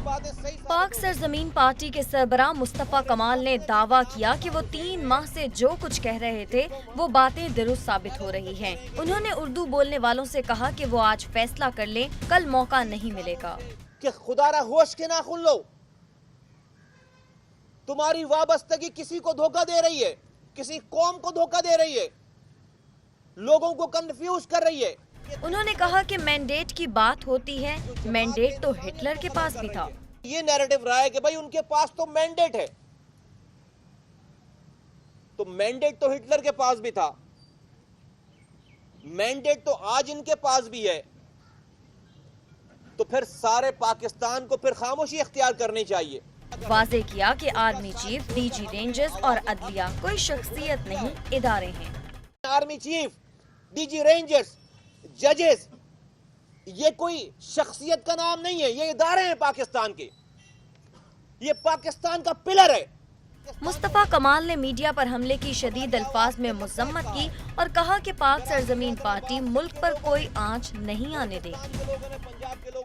पाक सरजमीन पार्टी के सरबराह मुस्तफा कमाल ने दावा किया कि वो 3 माह से जो कुछ कह रहे थे वो बातें दुरुस्त साबित हो रही हैं। उन्होंने उर्दू बोलने वालों से कहा कि वो आज फैसला कर लें, कल मौका नहीं मिलेगा। कि खुदारा होश के नाखुन लो, तुम्हारी वाबस्तगी किसी को धोखा दे रही है, किसी कौम को धोखा दे रही है, लोगों को कंफ्यूज कर रही है। उन्होंने कहा कि मैंडेट की बात होती है, मैंडेट तो हिटलर के पास भी था। ये नैरेटिव रहा है कि भाई उनके पास तो मैंडेट है, तो मैंडेट तो हिटलर के पास भी था, मैंडेट तो आज इनके पास भी है, तो फिर सारे पाकिस्तान को फिर खामोशी इख्तियार करनी चाहिए। वाज़े किया कि आर्मी चीफ, डीजी रेंजर्स और अदलिया कोई शख्सियत नहीं, इदारे हैं। आर्मी चीफ, डीजी रेंजर्स, जजेस, ये कोई शख्सियत का नाम नहीं है, ये इदारे हैं पाकिस्तान के, ये पाकिस्तान का पिलर है। मुस्तफा कमाल ने मीडिया पर हमले की शदीद अल्फाज में मजम्मत की और कहा कि पाक सरजमीन पार्टी मुल्क पर कोई आंच नहीं आने देगी।